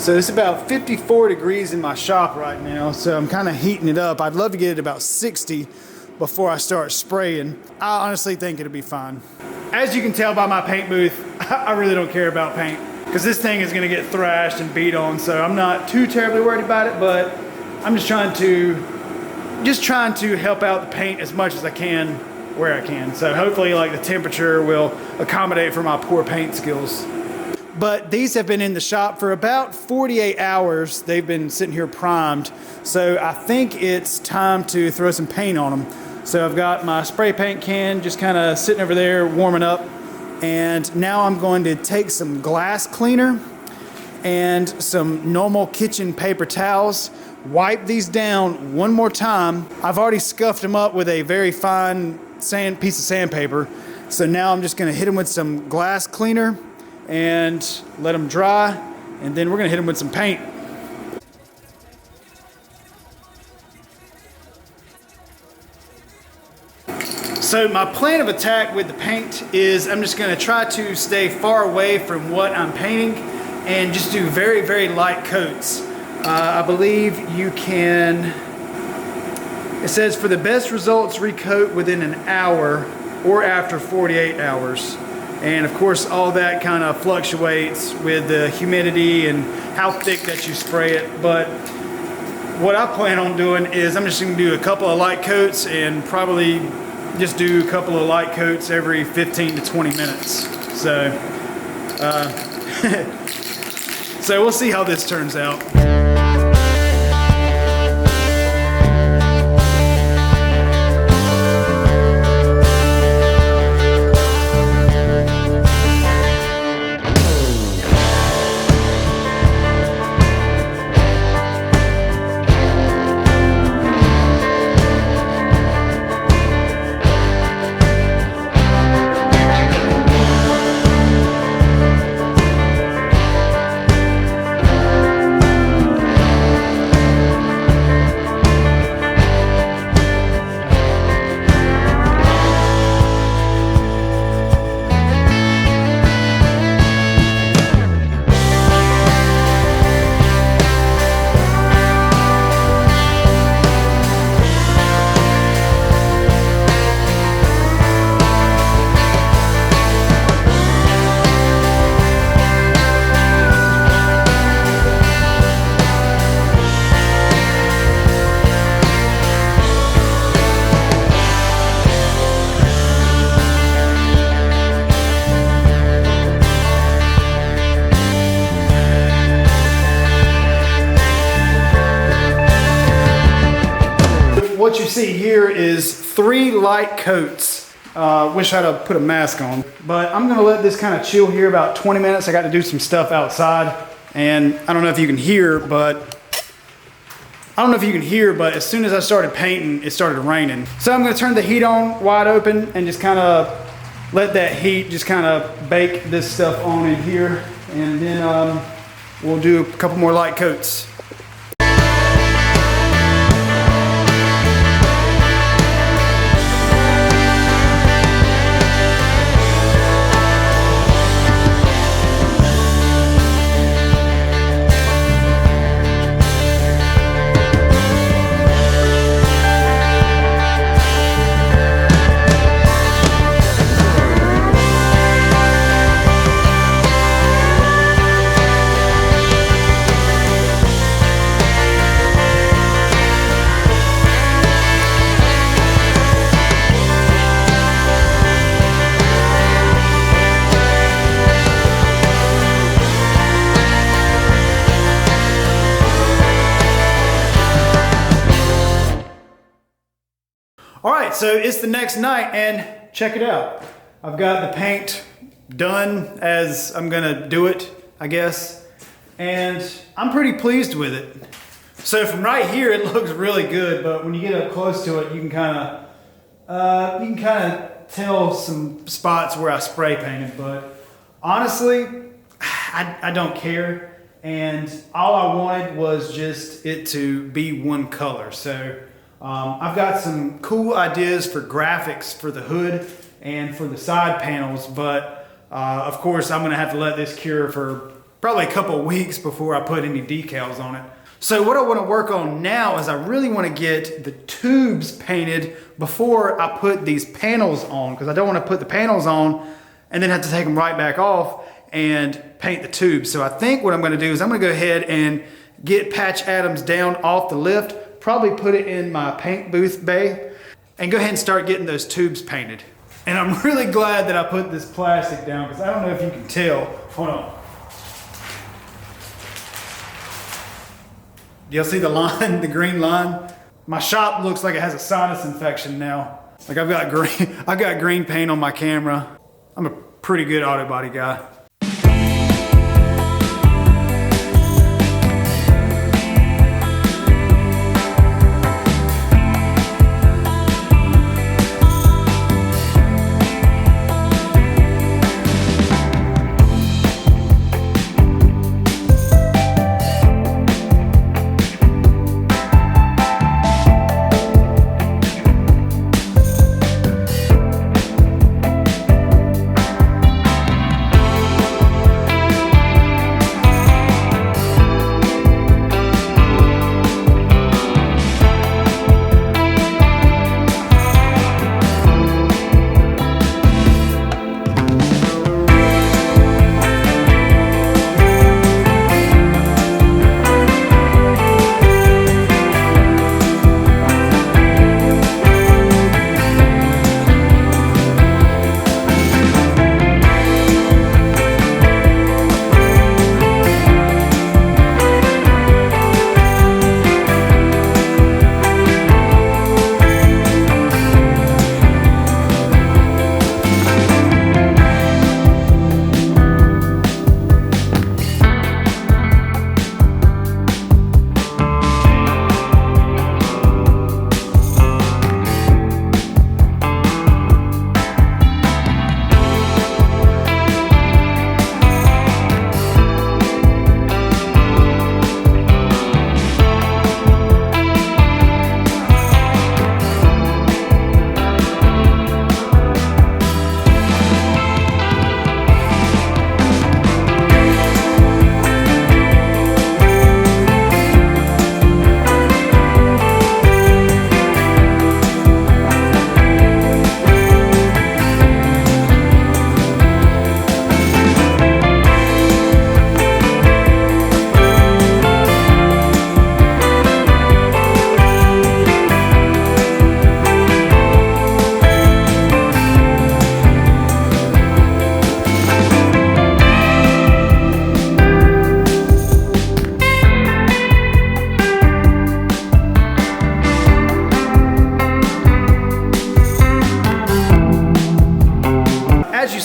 So it's about 54 degrees in my shop right now, so I'm kind of heating it up. I'd love to get it about 60 before I start spraying. I honestly think it'll be fine. As you can tell by my paint booth, I really don't care about paint because this thing is gonna get thrashed and beat on, so I'm not too terribly worried about it, but I'm just trying to help out the paint as much as I can where I can. So hopefully like the temperature will accommodate for my poor paint skills. But these have been in the shop for about 48 hours. They've been sitting here primed. So I think it's time to throw some paint on them. So I've got my spray paint can just kind of sitting over there warming up. And now I'm going to take some glass cleaner and some normal kitchen paper towels, wipe these down one more time. I've already scuffed them up with a very fine piece of sandpaper. So now I'm just gonna hit them with some glass cleaner and let them dry, and then we're gonna hit them with some paint. So my plan of attack with the paint is I'm just gonna try to stay far away from what I'm painting and just do very, very light coats. I believe you can, it says for the best results, recoat within an hour or after 48 hours. And of course, all that kind of fluctuates with the humidity and how thick that you spray it. But what I plan on doing is I'm just gonna do a couple of light coats and probably just do a couple of light coats every 15 to 20 minutes. So, so we'll see how this turns out. What you see here is 3 light coats. Wish I'd have put a mask on, but I'm gonna let this kind of chill here about 20 minutes. I got to do some stuff outside, and I don't know if you can hear, but as soon as I started painting, it started raining. So I'm gonna turn the heat on wide open and just kind of let that heat just kind of bake this stuff on in here, and then we'll do a couple more light coats. All right, so it's the next night and check it out. I've got the paint done as I'm gonna do it, I guess, and I'm pretty pleased with it. So from right here, it looks really good, but when you get up close to it, you can kind of tell some spots where I spray painted, but honestly, I don't care. And all I wanted was just it to be one color. So I've got some cool ideas for graphics for the hood and for the side panels, but of course I'm gonna have to let this cure for probably a couple weeks before I put any decals on it. So what I want to work on now is I really want to get the tubes painted before I put these panels on, because I don't want to put the panels on and then have to take them right back off and paint the tubes. So I think what I'm going to do is I'm going to go ahead and get Patch Adams down off the lift, probably put it in my paint booth bay, and go ahead and start getting those tubes painted. And I'm really glad that I put this plastic down, because I don't know if you can tell. Hold on. You'll see the line, the green line. My shop looks like it has a sinus infection now. Like I've got green paint on my camera. I'm a pretty good auto body guy.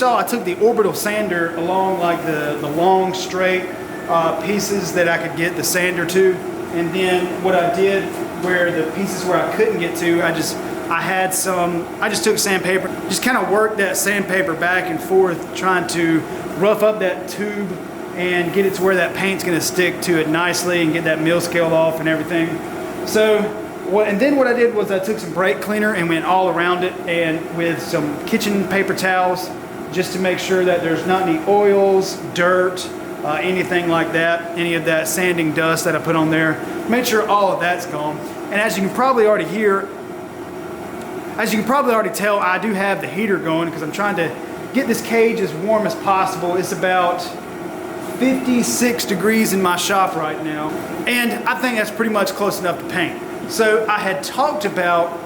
I took the orbital sander along like the long straight pieces that I could get the sander to, and then what I did where the pieces where I couldn't get to, I just took sandpaper, just kind of worked that sandpaper back and forth, trying to rough up that tube and get it to where that paint's going to stick to it nicely and get that mill scale off and everything. And then what I did was I took some brake cleaner and went all around it, and with some kitchen paper towels, just to make sure that there's not any oils, dirt, anything like that, any of that sanding dust that I put on there. Make sure all of that's gone. And as you can probably already tell, I do have the heater going because I'm trying to get this cage as warm as possible. It's about 56 degrees in my shop right now, and I think that's pretty much close enough to paint. So I had talked about,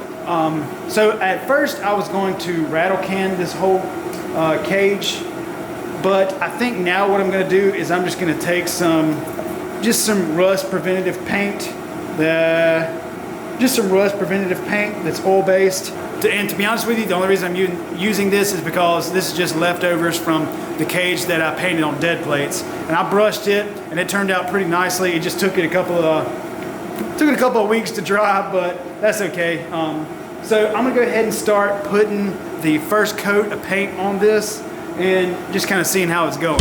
so at first I was going to rattle can this whole cage, but I think now what I'm going to do is I'm just going to take some rust preventative paint, that's oil based. And to be honest with you, the only reason I'm using this is because this is just leftovers from the cage that I painted on dead plates, and I brushed it and it turned out pretty nicely. It just took it a couple of weeks to dry, but that's okay. So I'm gonna go ahead and start putting the first coat of paint on this and just kind of seeing how it's going.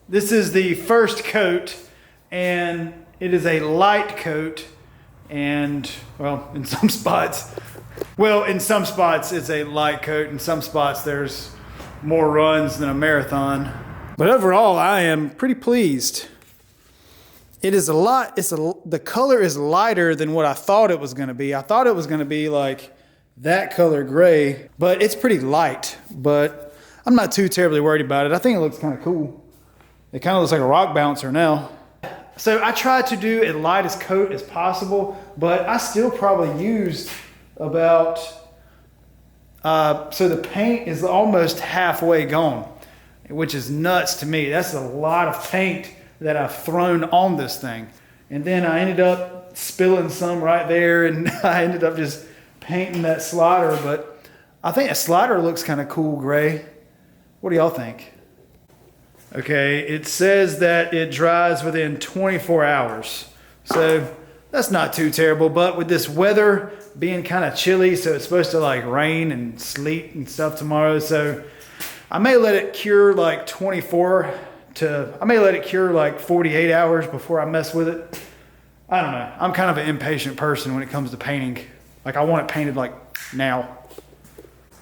This is the first coat, and it is a light coat, and well, in some spots it's a light coat. In some spots there's more runs than a marathon. But overall, I am pretty pleased. It is the color is lighter than what I thought it was gonna be. I thought it was gonna be like that color gray, but it's pretty light. But I'm not too terribly worried about it. I think it looks kind of cool. It kind of looks like a rock bouncer now. So I tried to do as light as coat as possible, but I still probably used about, so the paint is almost halfway gone, which is nuts to me. That's a lot of paint that I've thrown on this thing. And then I ended up spilling some right there, and I ended up just painting that slider, but I think a slider looks kind of cool gray. What do y'all think? Okay, it says that it dries within 24 hours. So that's not too terrible, but with this weather being kind of chilly, so it's supposed to like rain and sleet and stuff tomorrow, so I may let it cure like 48 hours before I mess with it. I don't know. I'm kind of an impatient person when it comes to painting. Like, I want it painted like now.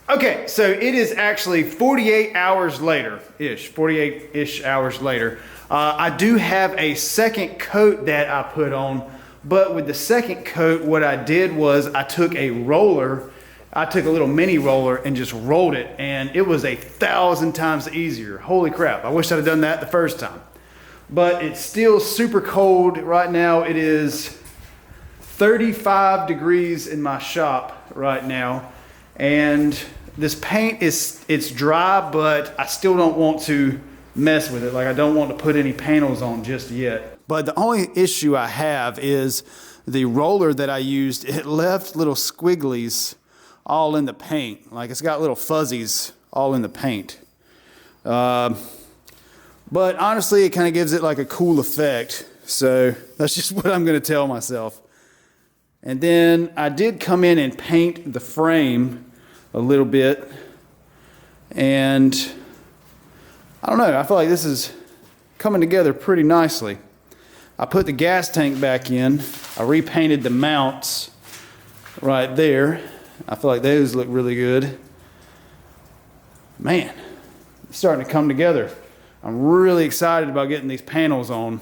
Okay, so it is actually 48 hours later-ish, 48-ish hours later. I do have a second coat that I put on, but with the second coat, what I did was I took a roller, I took a little mini roller and just rolled it, and it was 1,000 times easier. Holy crap, I wish I'd have done that the first time. But it's still super cold right now. It is 35 degrees in my shop right now, and this paint it's dry, but I still don't want to mess with it. Like, I don't want to put any panels on just yet. But the only issue I have is the roller that I used, it left little squigglies all in the paint. Like, it's got little fuzzies all in the paint. But honestly, it kind of gives it like a cool effect. So that's just what I'm going to tell myself. And then I did come in and paint the frame a little bit, and I don't know, I feel like this is coming together pretty nicely. I put the gas tank back in, I repainted the mounts right there. I feel like those look really good. Man, it's starting to come together. I'm really excited about getting these panels on.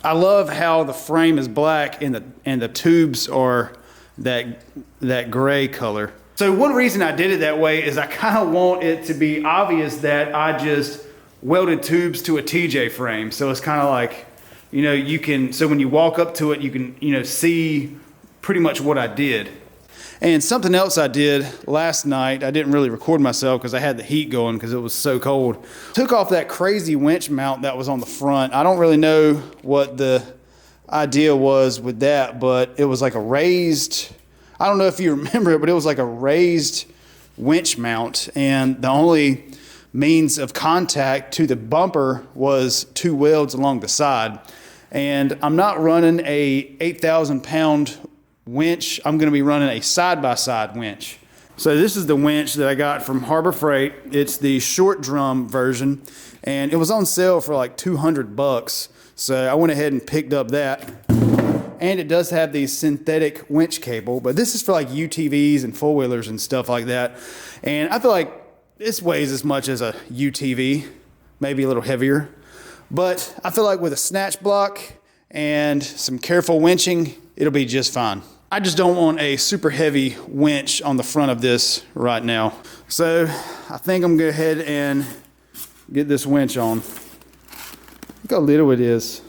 I love how the frame is black and the tubes are that gray color. So one reason I did it that way is I kind of want it to be obvious that I just welded tubes to a TJ frame. So it's kind of like, you know, so when you walk up to it, you can, see pretty much what I did. And something else I did last night, I didn't really record myself because I had the heat going because it was so cold. Took off that crazy winch mount that was on the front. I don't really know what the idea was with that, but it was like a raised, I don't know if you remember it, but it was like a raised winch mount, and the only means of contact to the bumper was 2 welds along the side. And I'm not running a 8,000 pound winch. I'm going to be running a side-by-side winch. So this is the winch that I got from Harbor Freight. It's the short drum version, and it was on sale for like $200. So I went ahead and picked up that. And it does have the synthetic winch cable, but this is for like UTVs and four-wheelers and stuff like that. And I feel like this weighs as much as a UTV, maybe a little heavier. But I feel like with a snatch block and some careful winching, it'll be just fine. I just don't want a super heavy winch on the front of this right now. So I think I'm gonna go ahead and get this winch on. Look how little it is.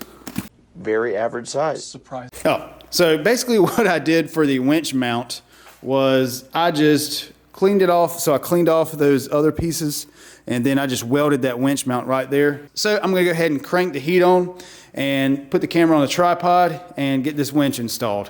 Very average size. Surprise. Oh, so basically what I did for the winch mount was I just cleaned it off. So I cleaned off those other pieces, and then I just welded that winch mount right there. So I'm gonna go ahead and crank the heat on and put the camera on the tripod and get this winch installed.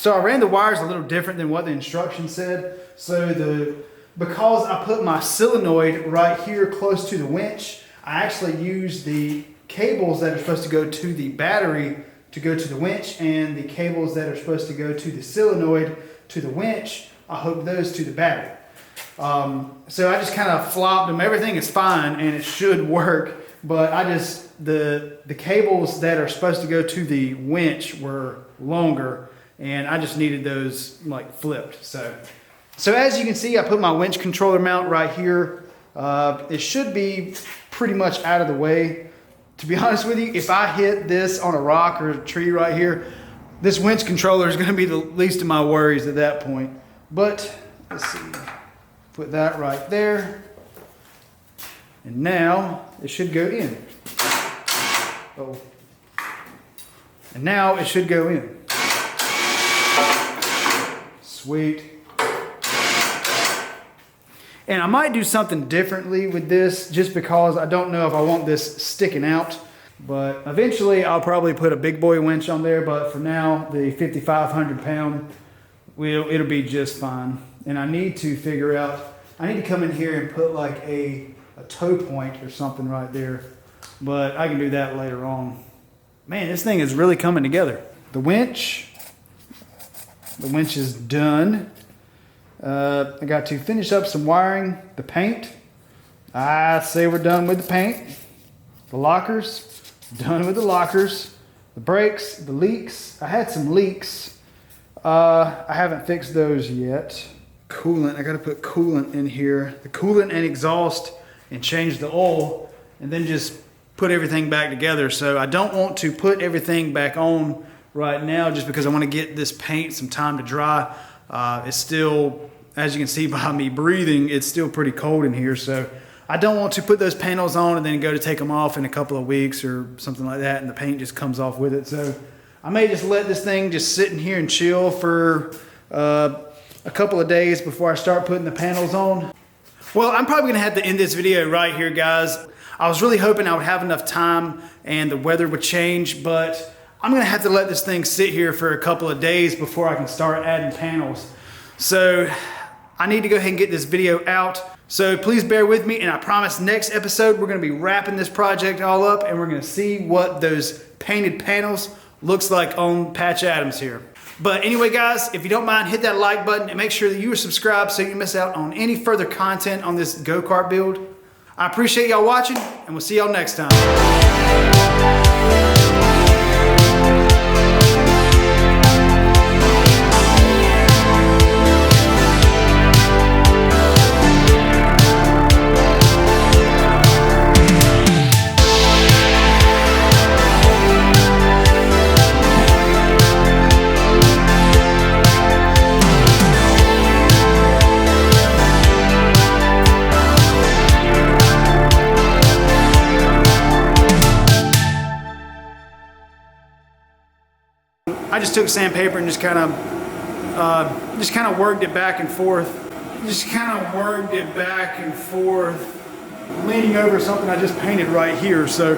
So I ran the wires a little different than what the instructions said. So because I put my solenoid right here close to the winch, I actually used the cables that are supposed to go to the battery to go to the winch, and the cables that are supposed to go to the solenoid to the winch, I hooked those to the battery. So I just kind of flopped them. Everything is fine and it should work, but the cables that are supposed to go to the winch were longer, and I just needed those like flipped. So as you can see, I put my winch controller mount right here. It should be pretty much out of the way. To be honest with you, if I hit this on a rock or a tree right here, this winch controller is going to be the least of my worries at that point. But let's see, put that right there. And now it should go in. Oh. And now it should go in. Sweet. And I might do something differently with this just because I don't know if I want this sticking out. But eventually I'll probably put a big boy winch on there. But for now, the 5,500 pound, it'll be just fine. And I need to figure out, I need to come in here and put like a toe point or something right there. But I can do that later on. Man, this thing is really coming together. The winch is done. I got to finish up some wiring. The paint, I say we're done with the paint. The lockers, done with the lockers. The brakes, the leaks, I had some leaks. I haven't fixed those yet. Coolant, I gotta put coolant in here. The coolant and exhaust, and change the oil, and then just put everything back together. So I don't want to put everything back on right now just because I want to get this paint some time to dry. It's still, as you can see by me breathing, it's still pretty cold in here. So I don't want to put those panels on and then go to take them off in a couple of weeks or something like that, and the paint just comes off with it. So I may just let this thing just sit in here and chill for a couple of days before I start putting the panels on. Well, I'm probably gonna have to end this video right here, guys. I was really hoping I would have enough time and the weather would change, but I'm gonna have to let this thing sit here for a couple of days before I can start adding panels. So I need to go ahead and get this video out. So please bear with me, and I promise next episode we're gonna be wrapping this project all up and we're gonna see what those painted panels looks like on Patch Adams here. But anyway, guys, if you don't mind, hit that like button and make sure that you are subscribed so you don't miss out on any further content on this go-kart build. I appreciate y'all watching, and we'll see y'all next time. I just took sandpaper and just kind of worked it back and forth. Leaning over something I just painted right here. So